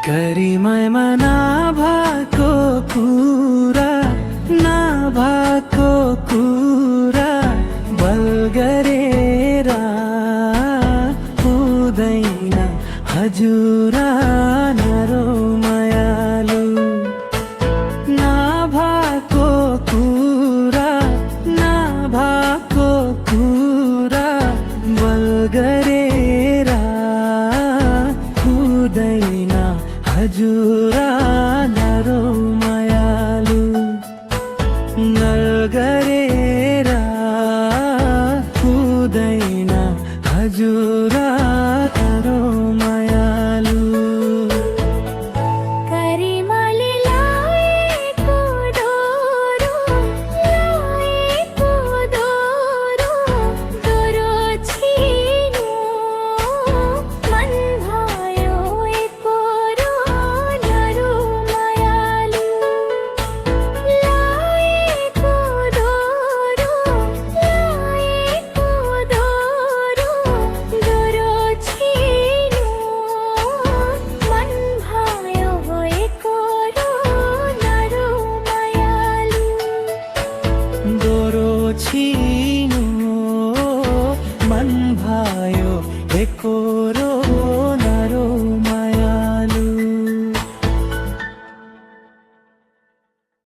करिमैमा नभएको कुरा नभएको कुरा बल गरेर हुँदैन हजुर नरो मायालु नभएको कुरा नभएको कुरा बल गरेर हुँदैन हजुर नरो मायालु नल गरेर हुँदैन हजुर नरो मायालु करिमाले लाएको दोरो दोरो छिनु मन भयो एकोरो नरो मायालु लाएको दोरो दोरो छिनु मन भयो एकोरो नरो मायालु दोरो छिनु मन भयो एकोर